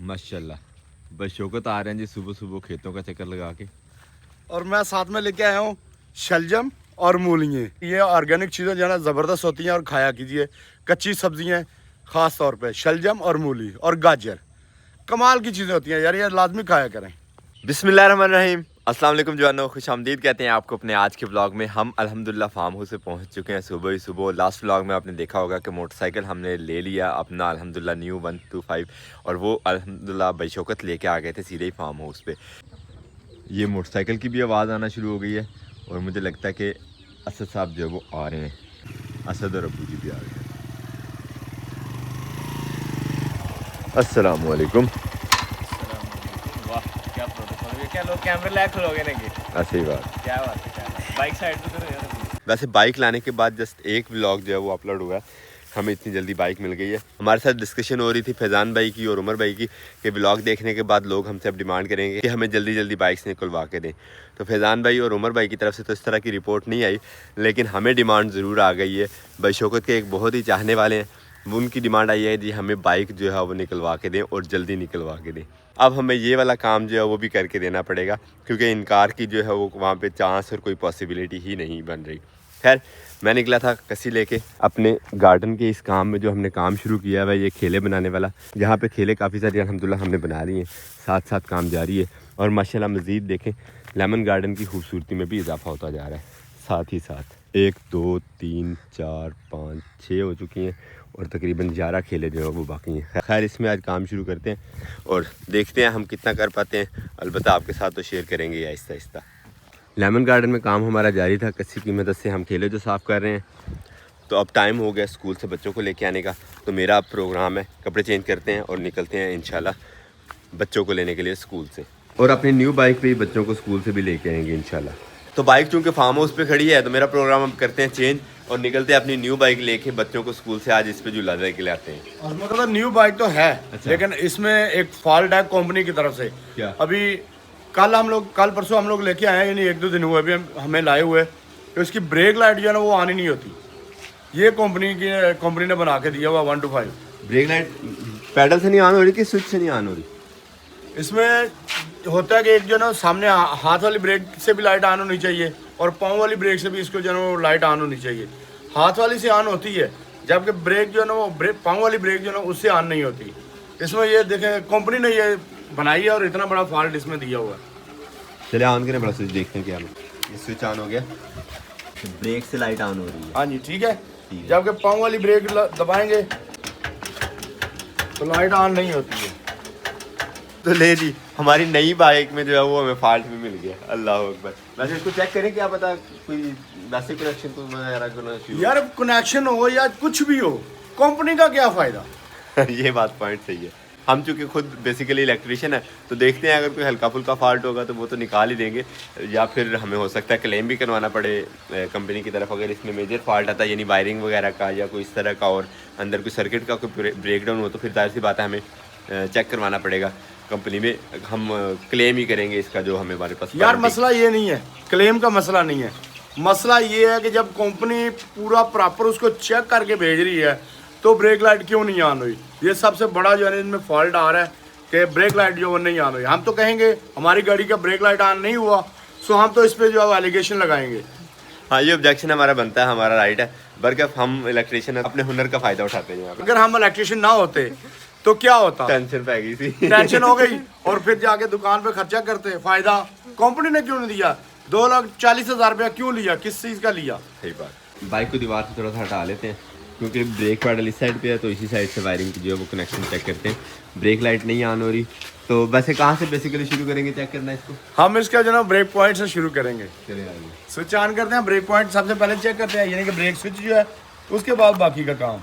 माशाल्लाह। बस शौकत आ रहे हैं जी सुबह सुबह खेतों का चक्कर लगा के। और मैं साथ में लेके आया हूँ शलजम और मूलियाँ। ये ऑर्गेनिक चीज़ें जो है ना ज़बरदस्त होती हैं और खाया कीजिए। कच्ची सब्जियाँ ख़ास तौर पे शलजम और मूली और गाजर कमाल की चीज़ें होती हैं यार, ये लाजमी खाया करें। बिस्मिल्लाहिर्रहमानिर्रहीम। अस्सलाम वालेकुम जवानों, खुशामदीद कहते हैं आपको अपने आज के व्लॉग में। हम अल्हम्दुलिल्लाह फार्म हाउस से पहुंच चुके हैं सुबह ही सुबह। लास्ट व्लॉग में आपने देखा होगा कि मोटरसाइकिल हमने ले लिया अपना अल्हम्दुलिल्लाह न्यू 125 और वो अल्हम्दुलिल्लाह बशौकत लेके आ गए थे सीधे ही फार्म हाउस पे। ये मोटरसाइकिल की भी आवाज़ आना शुरू हो गई है और मुझे लगता है कि असद साहब जो है वो आ रहे हैं। असद और अबू जी भी आ रहे हैं। अस्सलाम वालेकुम। क्या प्रोटोकॉल है, क्या लोग कैमरे लैक लोगे ना ऐसे ही बात। क्या बात है, क्या बात है। बाइक साइड पे करो यार। वैसे बाइक लाने के बाद जस्ट एक व्लॉग जो है वो अपलोड हुआ है। हमें इतनी जल्दी बाइक मिल गई है। हमारे साथ डिस्कशन हो रही थी फैज़ान भाई की और उमर भाई की कि व्लॉग देखने के बाद लोग हमसे अब डिमांड करेंगे कि हमें जल्दी जल्दी बाइक्स निकलवा के दें। तो फैज़ान भाई और उमर भाई की तरफ से तो इस तरह की रिपोर्ट नहीं आई, लेकिन हमें डिमांड ज़रूर आ गई है। बशौकत के एक बहुत ही चाहने वाले हैं, उनकी डिमांड आई है जी हमें बाइक जो है वो निकलवा के दें और जल्दी निकलवा के दें। अब हमें ये वाला काम जो है वो भी करके देना पड़ेगा क्योंकि इनकार की जो है वो वहाँ पे चांस और कोई पॉसिबिलिटी ही नहीं बन रही। खैर मैं निकला था कसी लेके अपने गार्डन के इस काम में। जो हमने काम शुरू किया है ये खेले बनाने वाला, जहाँ पे खेले काफ़ी सारी अल्हम्दुलिल्लाह हमने बना ली हैं। साथ साथ काम जारी है और माशाल्लाह मज़ीद देखें लेमन गार्डन की खूबसूरती में भी इजाफा होता जा रहा है। साथ ही साथ 1 2 3 4 5 6 हो चुकी हैं और तकरीबन 11 खेले जो है वो बाकी हैं। खैर इसमें आज काम शुरू करते हैं और देखते हैं हम कितना कर पाते हैं। अलबत्ता आपके साथ तो शेयर करेंगे आहिस्ता आहिस्ता। लेमन गार्डन में काम हमारा जारी था। कस्सी की मदद से हम खेले जो साफ़ कर रहे हैं। तो अब टाइम हो गया स्कूल से बच्चों को लेके आने का। तो मेरा अब प्रोग्राम है, कपड़े चेंज करते हैं और निकलते हैं इंशाल्लाह बच्चों को लेने के लिए स्कूल से। और अपनी न्यू बाइक पे ही बच्चों को स्कूल से भी लेके आएंगे इंशाल्लाह। तो बाइक चूँकि फार्म हाउस पे खड़ी है तो मेरा प्रोग्राम हम करते हैं चेंज और निकलते हैं अपनी न्यू बाइक लेके बच्चों को स्कूल से आज इस पे झूला लेके ले आते हैं। और मतलब न्यू बाइक तो है, लेकिन इसमें एक फॉल्ट है कंपनी की तरफ से। क्या? अभी कल परसों हम लोग लेके आए हैं, यानी 1-2 दिन हुए अभी हमें लाए हुए, तो इसकी ब्रेक लाइट जो है ना वो आनी नहीं होती। ये कंपनी ने बना के दिया हुआ 125। ब्रेक लाइट पैडल से नहीं ऑन हो रही कि स्विच से नहीं ऑन हो रही? इसमें होता है कि एक जो ना सामने हाथ वाली ब्रेक से भी लाइट ऑन होनी चाहिए और पाँव वाली ब्रेक से भी इसको जो है ना वो लाइट ऑन होनी चाहिए। हाथ वाली से ऑन होती है, जबकि ब्रेक जो है ना वो पाँव वाली ब्रेक जो है ना उससे ऑन नहीं होती। इसमें ये देखें कंपनी ने ये बनाई है और इतना बड़ा फॉल्ट इसमें दिया हुआ है। चले ऑन करें बड़ा स्विच देखते हैं क्या है। ये स्विच ऑन हो गया, ब्रेक से लाइट ऑन हो रही है। हाँ जी ठीक है, जबकि पाँव वाली ब्रेक दबाएंगे तो लाइट ऑन नहीं होती है। तो ले जी हमारी नई बाइक में जो है वो हमें फॉल्ट भी मिल गया। अल्लाह अकबर। वैसे इसको चेक करें, क्या पता कोई वैसे कनेक्शन को वगैरह यार कनेक्शन हो या कुछ भी हो, कंपनी का क्या फायदा। ये बात पॉइंट सही है। हम चूँकि खुद बेसिकली इलेक्ट्रिशियन है तो देखते हैं अगर कोई हल्का फुल्का फॉल्ट होगा तो वो तो निकाल ही देंगे, या फिर हमें हो सकता है क्लेम भी करवाना पड़े कंपनी की तरफ अगर इसमें मेजर फॉल्ट आता है, यानी वायरिंग वगैरह का या कोई इस तरह का और अंदर कोई सर्किट का कोई ब्रेकडाउन हो तो फिर जाहिर सी बात है हमें चेक करवाना पड़ेगा कंपनी में। हम क्लेम ही करेंगे इसका जो हमें हमारे पास। यार मसला ये नहीं है, क्लेम का मसला नहीं है। मसला ये है कि जब कंपनी पूरा प्रॉपर उसको चेक करके भेज रही है तो ब्रेक लाइट क्यों नहीं ऑन हुई। ये सबसे बड़ा जो है इनमें फॉल्ट आ रहा है कि ब्रेक लाइट जो वो नहीं ऑन हुई। हम तो कहेंगे हमारी गाड़ी का ब्रेक लाइट ऑन नहीं हुआ, सो हम तो इस पर जो है एलिगेशन लगाएंगे। हाँ ये ऑब्जेक्शन हमारा बनता है, हमारा राइट है, बल्कि हम इलेक्ट्रिशियन अपने हुनर का फ़ायदा उठाते हैं यहाँ पे। अगर हम इलेक्ट्रिशियन ना होते तो क्या होता, टेंशन पै गई थी। टेंशन हो गई और फिर जाके दुकान पे खर्चा करते। फायदा कंपनी ने क्यों नहीं दिया, 2,40,000 रुपया क्यों लिया, किस चीज़ का लिया। सही बात। बाइक को दीवार से थोड़ा सा हटा लेते हैं क्योंकि ब्रेक पैडल इस साइड पे है तो इसी साइड से वायरिंग की जो है वो कनेक्शन चेक करते हैं। ब्रेक लाइट नहीं ऑन हो रही तो वैसे कहाँ से बेसिकली शुरू करेंगे चेक करना इसको? हम इसका जो ना ब्रेक पॉइंट से शुरू करेंगे। चले आइए। स्विच ऑन करते हैं, ब्रेक पॉइंट सबसे पहले चेक करते हैं, यानी कि ब्रेक स्विच जो है, उसके बाद बाकी का काम।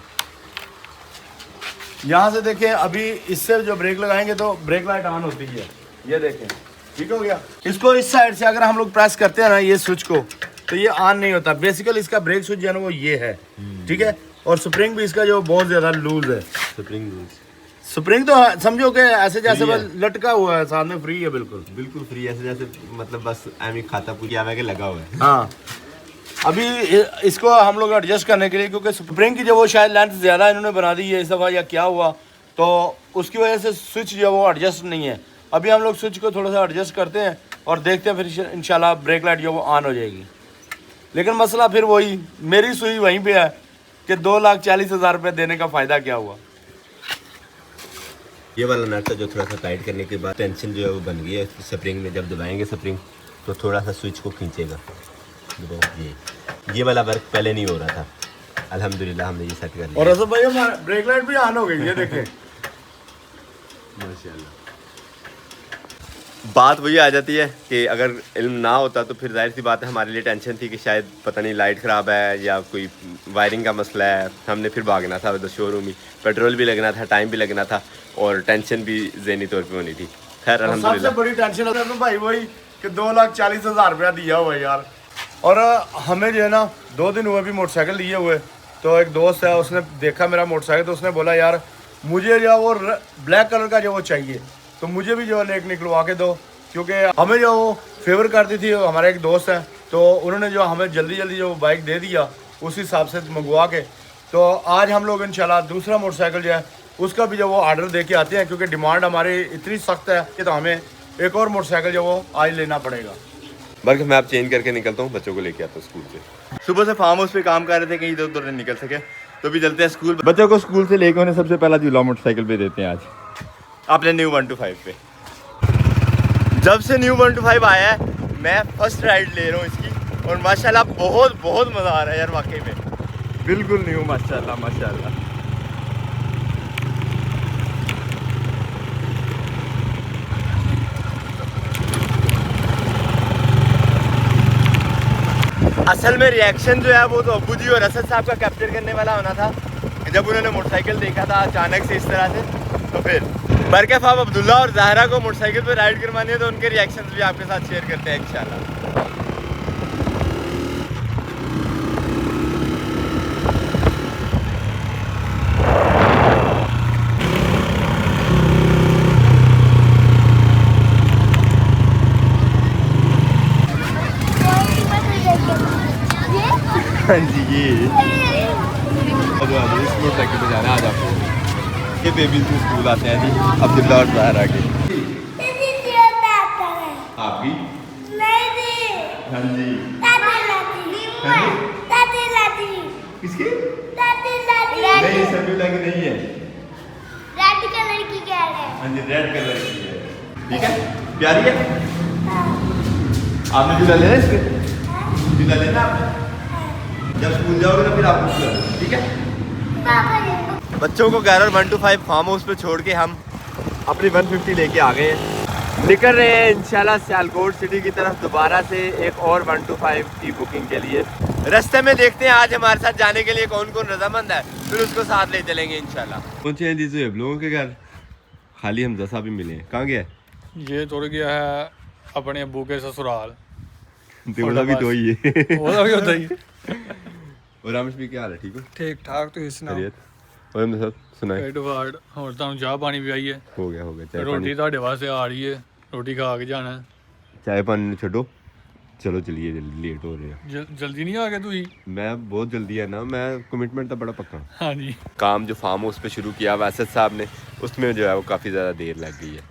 यहाँ से देखें, अभी इससे जो ब्रेक लगाएंगे तो ब्रेक लाइट ऑन होती है, ये देखें ठीक हो गया। इसको इस साइड से अगर हम लोग प्रेस करते हैं ना ये स्विच को तो ये ऑन नहीं होता। बेसिकली इसका ब्रेक स्विच जो है ना वो ये है, ठीक है। और स्प्रिंग भी इसका जो बहुत ज़्यादा लूज है। स्प्रिंग तो समझो कि ऐसे जैसे बस लटका हुआ है, साथ में फ्री है, बिल्कुल बिल्कुल फ्री, ऐसे जैसे मतलब बस एमी खाता पूरी आवे के लगा हुआ है। हाँ अभी इसको हम लोग एडजस्ट करने के लिए, क्योंकि स्प्रिंग की जो वो शायद लेंथ ज़्यादा इन्होंने बना दी है इस दफ़ा, या क्या हुआ तो उसकी वजह से स्विच जो है वो एडजस्ट नहीं है। अभी हम लोग स्विच को थोड़ा सा एडजस्ट करते हैं और देखते हैं, फिर इंशाल्लाह ब्रेक लाइट जो वो ऑन हो जाएगी। लेकिन मसला फिर वही, मेरी सुई वहीं पे है कि 2,40,000 रुपये देने का फ़ायदा क्या हुआ। ये वाला नट था जो थोड़ा सा टाइट करने के बाद टेंशन जो है वो बन गई है स्प्रिंग में। जब दबाएंगे स्प्रिंग तो थोड़ा सा स्विच को खींचेगा। ये वाला वर्क पहले नहीं हो रहा था, अल्हम्दुलिल्लाह हमने ये सेट कर लिया। और असद भाई हमारा ब्रेक लाइट भी ऑन हो गई, ये देखें माशाल्लाह। बात वही आ जाती है कि अगर इल्म ना होता तो फिर जाहिर सी बात है हमारे लिए टेंशन थी कि शायद पता नहीं लाइट ख़राब है या कोई वायरिंग का मसला है। हमने फिर भागना था उधर शोरूम ही, पेट्रोल भी लगना था, टाइम भी लगना था और टेंशन भी ज़हनी तौर पे होनी थी। खैर सबसे अल्हम्दुलिल्लाह। बड़ी टेंशन होता है तो भाई वही कि 2,40,000 रुपया दिया हुआ है यार। और हमें जो है ना 2 दिन हुए भी मोटरसाइकिल लिए हुए, तो एक दोस्त है उसने देखा मेरा मोटरसाइकिल तो उसने बोला यार मुझे जो वो ब्लैक कलर का जो वो चाहिए, तो मुझे भी जो एक निकलवा के दो, क्योंकि हमें जो वो फेवर करती थी। हमारा एक दोस्त है तो उन्होंने जो हमें जल्दी जल्दी जो बाइक दे दिया उस हिसाब से मंगवा के, तो आज हम लोग इंशाल्लाह दूसरा मोटरसाइकिल जो है उसका भी जो वो ऑर्डर दे के आते हैं, क्योंकि डिमांड हमारी इतनी सख्त है कि तो हमें एक और मोटरसाइकिल जो वो आज लेना पड़ेगा। बल्कि मैं आप चेंज करके निकलता हूँ, बच्चों को लेके आता हूँ स्कूल से। सुबह से फार्म हाउस पे काम कर रहे थे, कहीं इधर उधर नहीं निकल सके, तो भी चलते हैं स्कूल। बच्चों को स्कूल से लेके उन्हें सबसे पहला झूला मोटरसाइकिल पे देते हैं आज अपने न्यू 125 पे। जब से न्यू 125 आया है मैं फर्स्ट राइड ले रहा हूँ इसकी और माशाल्लाह बहुत बहुत मज़ा आ रहा है यार, वाकई में बिल्कुल न्यू माशाल्लाह माशाल्लाह। असल में रिएक्शन जो है वो तो अब्बू जी और असद साहब का कैप्चर करने वाला होना था कि जब उन्होंने मोटरसाइकिल देखा था अचानक से इस तरह से, तो फिर बरकत आप अब्दुल्ला और ज़हरा को मोटरसाइकिल पे राइड करवानी है तो उनके रिएक्शंस भी आपके साथ शेयर करते हैं इंशाल्लाह। हाँ जी ये इस मोटरसाइकिल पे जाना है आज आपको। ये बेबी से स्कूल आते हैं जी अब्दुल्ला और ज़हरा के। आपकी हाँ जी किसकी नहीं सबीला की नहीं है, रेड कलर की कह रहे हैं। हाँ जी रेड कलर की है। ठीक है प्यारी है। आपने झूला लेना इसके, झूला लेना आपने, जब स्कूल जाओगे ना फिर आपको झूला लेना, ठीक है। बच्चों को गैरर 125 फार्म हाउस पे छोड़ के हम अपनी 150 लेके आ गए हैं, निकल रहे हैं इंशाल्लाह सियालकोट सिटी की तरफ दोबारा से एक और 125 की बुकिंग के लिए। रास्ते में देखते हैं आज हमारे साथ जाने के लिए कौन कौन रजामंद है, फिर उसको साथ ले चलेंगे इंशाल्लाह। पहुंचे हैं जी ज़ुहैब लोगों के घर, खाली हमजा साहब भी मिले हैं। कहाँ गया? ये तुर गया है अपने अब्बू के ससुराल। देवड़ा भी तो ही है। वो भी होता ही। और रामेश भी क्या हाल है? ठीक हो? ठीक ठाक तो सुनाओ। खैरियत? और हमजा साहब सुनाए? एडवर्ड और ਤੁਹਾਨੂੰ ਚਾਹ ਪਾਣੀ ਵੀ ਆਈ ਹੈ। हो गया चाय ਰੋਟੀ पानी। ਤੁਹਾਡੇ ਵਾਸਤੇ ਆ ਰਹੀ ਹੈ, रोटी खा के जाना है। चाय पानी छोड़ो, चलो चलिए जल्दी लेट हो रहे हैं। जल्दी नहीं आ गए तुम? मैं बहुत जल्दी है ना, मैं कमिटमेंट तो बड़ा पक्का। हाँ जी। काम जो फार्म हाउस पे शुरू किया वैसद साहब ने, उसमें जो है वो काफ़ी ज़्यादा देर लग गई है।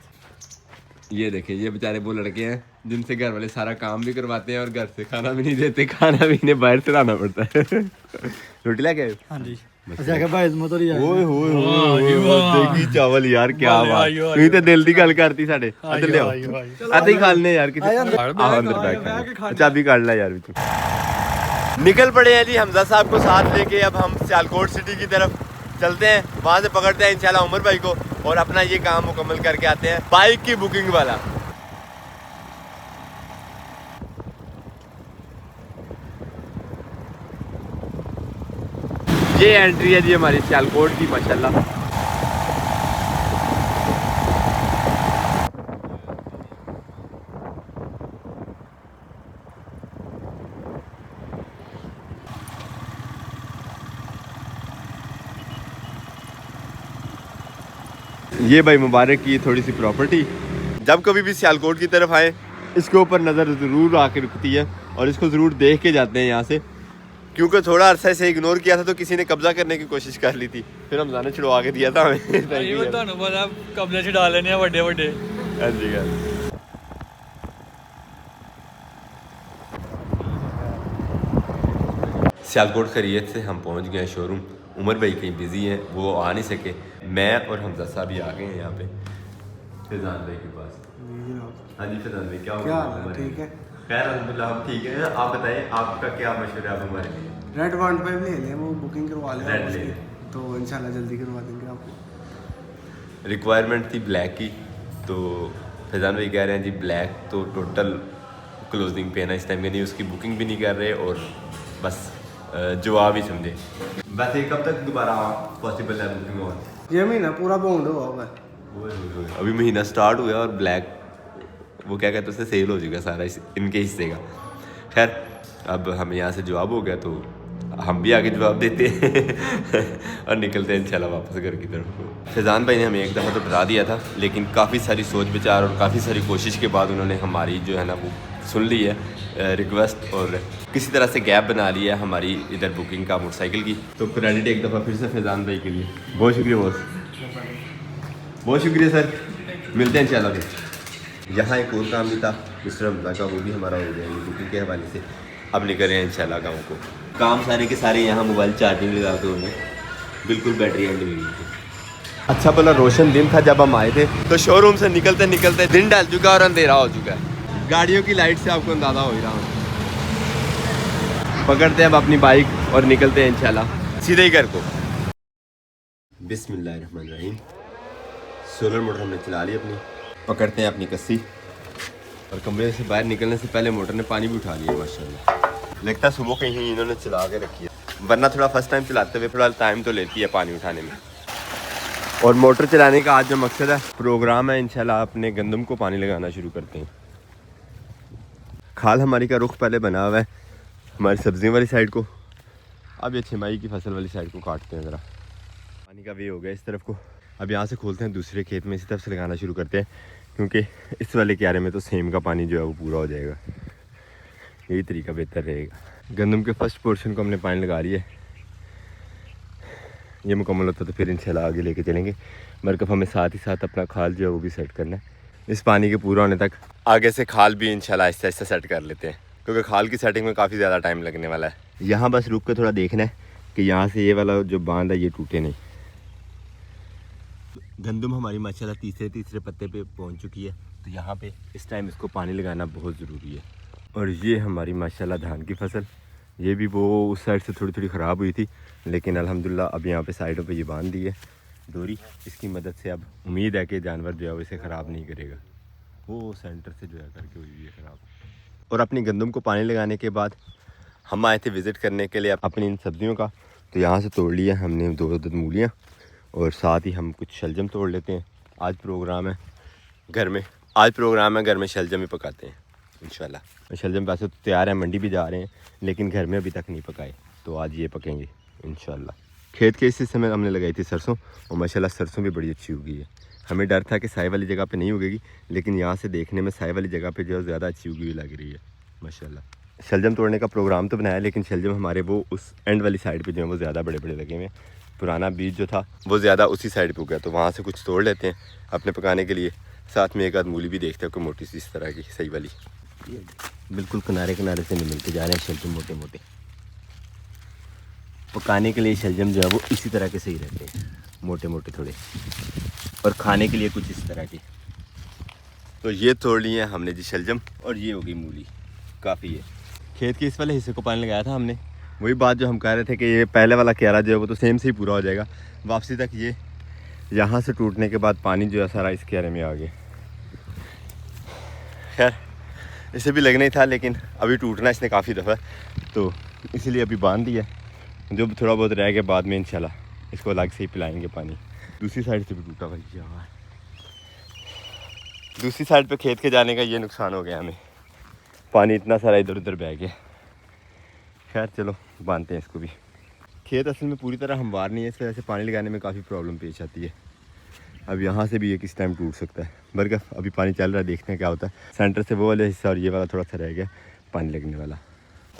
ये देखें ये बेचारे वो लड़के हैं जिनसे घर वाले सारा काम भी करवाते हैं और घर से खाना भी नहीं देते, खाना भी इन्हें बाहर से लाना पड़ता है। रोटी लेके आए? हाँ जी। ओए होए देखी चावल यार क्या बात, तू तो दिल दी गल करती साडे। इधर ले आओ आते ही खा लेने यार किसी अंदर बैठ चाबी काट ला यार बिल्कुल। निकल पड़े हैं जी हमजा साहब को साथ लेके, अब हम सियालकोट सिटी की तरफ चलते हैं, वहाँ से पकड़ते हैं इंशाल्लाह उमर भाई को और अपना ये काम मुकम्मल करके आते हैं, बाइक की बुकिंग वाला। ये एंट्री है जी हमारी सियालकोट की माशाल्लाह। ये भाई मुबारक की थोड़ी सी प्रॉपर्टी, जब कभी भी सियालकोट की तरफ आए इसके ऊपर नज़र ज़रूर आके रुकती है और इसको ज़रूर देख के जाते हैं यहाँ से, क्योंकि थोड़ा अरसा से इग्नोर किया था तो किसी ने कब्जा करने की कोशिश कर ली थी, फिर हमजा ने छुड़वा के दिया था हमें। ਇਹ ਤੁਹਾਨੂੰ ਪਤਾ ਕਬਜ਼ੇ 'ਚ ਡਾਲ ਲੈਣੇ ਆ ਵੱਡੇ ਵੱਡੇ। हाँ जी हाँ। सियालकोट खरीद से हम पहुंच गए शोरूम। उमर भाई कहीं बिजी हैं, वो आ नहीं सके। मैं और हमजा साहब भी आ गए हैं यहाँ पे फैजान भाई के पास। हाँ जी फैजान भाई क्या हो? ठीक है। खैर अल्हम्दुलिल्लाह हम ठीक है। आप बताएं आपका क्या मशवरा है आप हमारे लिए? रेड 15 ले लें, वो बुकिंग करवा लें रेड आप ले उसकी, लें। तो इंशाल्लाह जल्दी करवा देंगे आपको। रिक्वायरमेंट थी ब्लैक की, तो फैजान भाई कह रहे हैं जी ब्लैक तो टोटल क्लोजिंग पे है ना इस टाइम, यानी उसकी बुकिंग भी नहीं कर रहे और बस जवाब ही समझे। वैसे कब तक दोबारा पॉसिबल है बुकिंग? और ये महीना पूरा बाउंड हुआ हुआ है। अभी महीना स्टार्ट हुआ और ब्लैक वो क्या कहते हैं उससे सेल हो चुका सारा इनके हिस्से का। खैर अब हमें यहाँ से जवाब हो गया तो हम भी आगे जवाब देते हैं और निकलते हैं इंशाल्लाह वापस घर की तरफ। फैजान भाई ने हमें एक दफ़ा तो डरा दिया था, लेकिन काफ़ी सारी सोच विचार और काफ़ी सारी कोशिश के बाद उन्होंने हमारी जो है ना वो सुन ली है रिक्वेस्ट और किसी तरह से गैप बना लिया है हमारी इधर बुकिंग का मोटरसाइकिल की। तो क्रेडिट एक दफ़ा फिर से फैजान भाई के लिए बहुत शुक्रिया बॉस, बहुत शुक्रिया सर। मिलते हैं इंशाल्लाह फिर। यहाँ एक और काम भी था मिस्टर हमजा का, वो भी हमारा हो गया ये बुकिंग के हवाले से। अब निकल रहे हैं इंशाल्लाह गाँव को। काम सारे के सारे यहाँ मोबाइल चार्जिंग लगा के उन्हें बिल्कुल बैटरी एंड हुई थी। अच्छा भला रोशन दिन था जब हम आए थे, तो शोरूम से निकलते निकलते दिन ढल चुका और अंधेरा हो चुका है। गाड़ियों की लाइट से आपको अंदाज़ा हो ही रहा हूँ। पकड़ते हैं अब अपनी बाइक और निकलते हैं इंशाल्लाह सीधे ही घर को। बिस्मिल्लाहिर्रहमानिर्रहीम। सोलर मोटर हमने चला ली अपनी, पकड़ते हैं अपनी कस्सी और कमरे से बाहर निकलने से पहले मोटर ने पानी भी उठा लिया माशाल्लाह। लगता है सुबह कहीं इन्होंने चला के रखी है, वरना थोड़ा फर्स्ट टाइम चलाते हुए थोड़ा टाइम तो लेती है पानी उठाने में। और मोटर चलाने का आज जो मकसद है प्रोग्राम है इंशाल्लाह अपने गंदम को पानी लगाना शुरू करते हैं। खाल हमारी का रुख पहले बना हुआ है हमारी सब्जियों वाली साइड को, अब ये छिमाई की फसल वाली साइड को काटते हैं। ज़रा पानी का वे हो गया इस तरफ को, अब यहाँ से खोलते हैं दूसरे खेत में इसी तरफ से लगाना शुरू करते हैं, क्योंकि इस वाले क्यारे में तो सेम का पानी जो है वो पूरा हो जाएगा। यही तरीका बेहतर रहेगा। गंदम के फर्स्ट पोर्शन को हमने पानी लगा लिया है, ये मुकम्मल होता तो फिर इंशाल्लाह आगे लेके चलेंगे। मरकब हमें साथ ही साथ अपना खाल जो है वो भी सेट करना है। इस पानी के पूरा होने तक आगे से खाल भी इंशाल्लाह आहिस्ता आहिस्ता सेट कर लेते हैं, क्योंकि खाल की सेटिंग में काफ़ी ज़्यादा टाइम लगने वाला है। यहाँ बस रुक कर थोड़ा देखना है कि यहाँ से ये वाला जो बांध है ये टूटे नहीं। गंदम हमारी माशाल्लाह तीसरे पत्ते पे पहुँच चुकी है, तो यहाँ पे इस टाइम इसको पानी लगाना बहुत ज़रूरी है। और ये हमारी माशाल्लाह धान की फसल, ये भी वो उस साइड से थोड़ी थोड़ी ख़राब हुई थी, लेकिन अल्हम्दुलिल्लाह अब यहाँ पे साइडों पे ये बांध दी है डोरी। इसकी मदद से अब उम्मीद है कि जानवर जो है वो इसे ख़राब नहीं करेगा। वो सेंटर से जो है करके हुई है ख़राब। और अपनी गंदम को पानी लगाने के बाद हम आए थे विज़िट करने के लिए अपनी इन सब्जियों का, तो यहाँ से तोड़ लिया हमने 2 अदद मूलियाँ और साथ ही हम कुछ शलजम तोड़ लेते हैं। आज प्रोग्राम है घर में शलजम ही पकाते हैं इंशाल्लाह। शलजम वैसे तो तैयार है, मंडी भी जा रहे हैं, लेकिन घर में अभी तक नहीं पकाए, तो आज ये पकेंगे इंशाल्लाह। खेत के इस हिस्से में हमने लगाई थी सरसों, और माशाल्लाह सरसों भी बड़ी अच्छी उगी है। हमें डर था कि साए वाली जगह पे नहीं उगेगी, लेकिन यहाँ से देखने में साए वाली जगह पे जो है ज़्यादा अच्छी उगी हुई लग रही है माशाल्लाह। शलजम तोड़ने का प्रोग्राम तो बनाया, लेकिन शलजम हमारे वो उस एंड वाली साइड पे जो है वो ज़्यादा बड़े बड़े लगे हुए हैं। पुराना बीज जो था वो ज़्यादा उसी साइड पे उगा, तो वहाँ से कुछ तोड़ लेते हैं अपने पकाने के लिए। साथ में एक आध मूली भी देखते हैं कोई मोटी सी इस तरह की सही वाली। बिल्कुल किनारे से नहीं मिलते जा रहे हैं शलजम मोटे मोटे। पकाने के लिए शलजम जो है वो इसी तरह के सही रहते हैं, मोटे मोटे थोड़े, और खाने के लिए कुछ इस तरह के। तो ये तोड़ लिए हमने जी शलजम, और ये होगी मूली, काफ़ी है। खेत के इस वाले हिस्से को पानी लगाया था हमने, वही बात जो हम कह रहे थे कि ये पहले वाला क्यारा जो है वो तो सेम से ही पूरा हो जाएगा वापसी तक। ये यहाँ से टूटने के बाद पानी जो है सारा इस क्यारे में आ गया। खैर इसे भी लगना ही था, लेकिन अभी टूटना इसने काफ़ी दफ़ा, तो इसीलिए अभी बांध दिया। जो थोड़ा बहुत रह गया बाद में इंशाल्लाह इसको अलग से ही पिलाएंगे पानी। दूसरी साइड से भी टूटा भाई यहाँ, दूसरी साइड पे खेत के जाने का ये नुकसान हो गया हमें, पानी इतना सारा इधर उधर बह गया। खैर चलो बांधते हैं इसको भी। खेत असल में पूरी तरह हमवार नहीं है, इस वजह से पानी लगाने में काफ़ी प्रॉब्लम पेश आती है। अब यहाँ से भी ये किस टाइम टूट सकता है, बल्कि अभी पानी चल रहा है, देखते हैं क्या होता है। सेंटर से वो वाला हिस्सा और ये वाला थोड़ा सा रह गया पानी लगने वाला।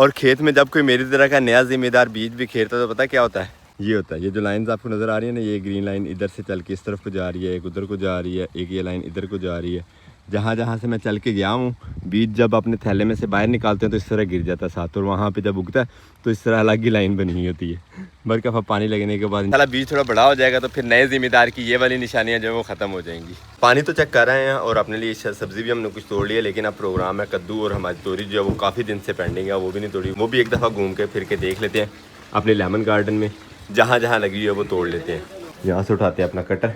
और खेत में जब कोई मेरी तरह का नया जिम्मेदार बीज भी खेरता है तो पता क्या होता है, ये होता है। ये जो लाइंस आपको नज़र आ रही है ना, ये ग्रीन लाइन इधर से चल के इस तरफ को जा रही है, एक उधर को जा रही है, एक ये लाइन इधर को जा रही है। जहाँ जहाँ से मैं चल के गया हूँ, बीज जब अपने थैले में से बाहर निकालते हैं तो इस तरह गिर जाता है साथ, और वहाँ पे जब उगता है तो इस तरह अलग ही लाइन बनी हुई होती है। बरकफ पानी लगने के बाद इंशाल्लाह बीज थोड़ा बड़ा हो जाएगा तो फिर नए ज़िम्मेदार की ये वाली निशानियाँ जो है वो ख़त्म हो जाएंगी। पानी तो चेक कर रहे हैं और अपने लिए सब्ज़ी भी हमने कुछ तोड़ ली है, लेकिन अब प्रोग्राम है कद्दू और हमारी तोरी जो है वो काफ़ी दिन से पेंडिंग है, वो भी नहीं तोड़ी। वो भी एक दफ़ा घूम के फिर के देख लेते हैं अपने लेमन गार्डन में, जहाँ जहाँ लगी है वो तोड़ लेते हैं। यहाँ से उठाते हैं अपना कटर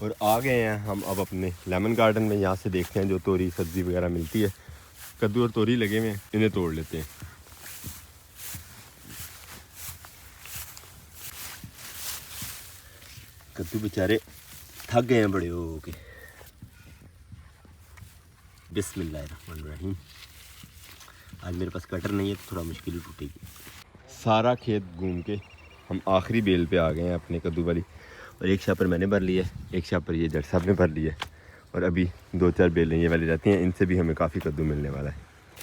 और आ गए हैं हम अब अपने लेमन गार्डन में। यहाँ से देखते हैं जो तोरी सब्ज़ी वगैरह मिलती है, कद्दू और तोरी लगे हुए हैं, इन्हें तोड़ लेते हैं। कद्दू बेचारे थक गए हैं बड़े हो के। बिस्मिल्लाहिर्रहमानिर्रहीम। आज मेरे पास कटर नहीं है तो थोड़ा मुश्किल ही टूटेगी। सारा खेत घूम के हम आखिरी बेल पे आ गए हैं अपने कद्दू वाली, और एक शापर मैंने भर ली है, एक शापर ये जट साहब ने भर ली है, और अभी 2-4 बेलें ये वाली रहती हैं, इनसे भी हमें काफ़ी कद्दू मिलने वाला है।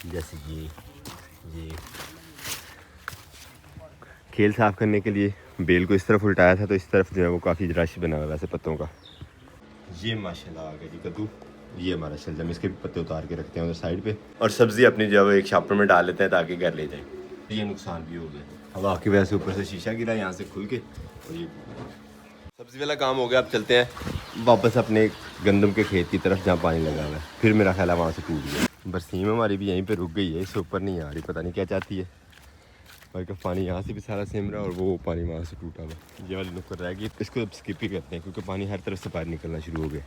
जैसे ये खेल साफ़ करने के लिए बेल को इस तरफ उल्टाया था तो इस तरफ जो है वो काफ़ी रश बना हुआ है वैसे पत्तों का। ये माशाल्लाह आ गया जी कद्दू। ये हमारा शलजम, इसके पत्ते उतार के रखते हैं उधर साइड पे, और सब्ज़ी अपनी जो है वो एक शापर में डाल लेते हैं ताकि घर ले जाए। ये नुकसान भी हो गया, हवा की वजह से ऊपर से शीशा गिरा यहाँ से खुल के, और ये सब्ज़ी वाला काम हो गया। अब चलते हैं वापस अपने गंदम के खेत की तरफ जहाँ पानी लगा हुआ है। फिर मेरा ख्याल है वहाँ से टूट गया। बरसीम हमारी भी यहीं पे रुक गई है, इससे ऊपर नहीं आ रही, पता नहीं क्या चाहती है। बल्कि पानी यहाँ से भी सारा सेम रहा और वो पानी वहाँ से टूटा हुआ। ये वाली नुक्कड़ रह गई, इसको अब स्किप ही करते हैं क्योंकि पानी हर तरफ से बाहर निकलना शुरू हो गया।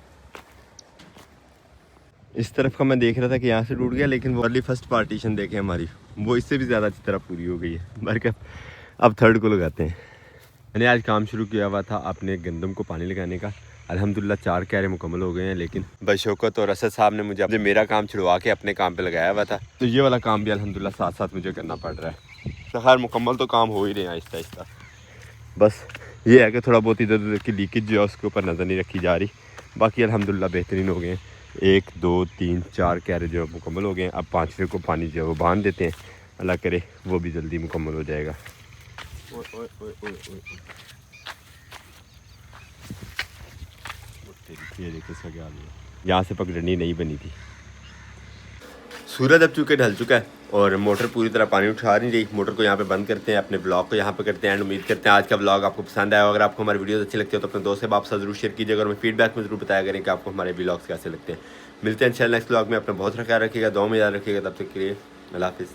इस तरफ का मैं देख रहा था कि यहाँ से टूट गया, लेकिन वो वाली फर्स्ट पार्टीशन देखें हमारी, वो इससे भी ज़्यादा अच्छी तरह पूरी हो गई है। बल्कि अब थर्ड को लगाते हैं। मैंने आज काम शुरू किया हुआ था अपने गंदम को पानी लगाने का। अल्हम्दुलिल्लाह 4 क्यारे मुकम्मल हो गए हैं, लेकिन बशौकत और असद साहब ने मुझे मेरा काम छुड़वा के अपने काम पे लगाया हुआ था, तो ये वाला काम भी अल्हम्दुलिल्लाह साथ साथ मुझे करना पड़ रहा है। तो हर मुकम्मल तो काम हो ही रहे हैं आहिस्ता आहिस्ता। बस ये है कि थोड़ा बहुत इधर उधर की लीकेज जो है उसके ऊपर नज़र नहीं रखी जा रही। बाकी अल्हम्दुलिल्लाह बेहतरीन हो गए हैं। 1 2 3 4 क्यारे जो है मुकम्मल हो गए हैं। अब 5वें को पानी जो है वो बांध देते हैं, अल्लाह करे वो भी जल्दी मुकम्मल हो जाएगा। यहाँ से पगडंडी नहीं बनी थी। सूरज अब चूँकि ढल चुका है और मोटर पूरी तरह पानी उठा नहीं रही, मोटर को यहाँ पे बंद करते हैं, अपने ब्लॉग को यहाँ पे करते हैं एंड उम्मीद करते हैं आज का ब्लॉग आपको पसंद आया। अगर आपको हमारे वीडियोस अच्छे लगते हो तो अपने दोस्त से आप जरूर शेयर कीजिएगा और हमें फीडबैक में जरूर बताया करें कि आपको हमारे ब्लॉग्स कैसे लगते हैं। मिलते हैं इंशाल्लाह नेक्स्ट ब्लॉग में। अपना बहुत ख्याल रखिएगा, दुआ में याद रखिएगा। तब तक के लिए अल्लाह हाफिज़।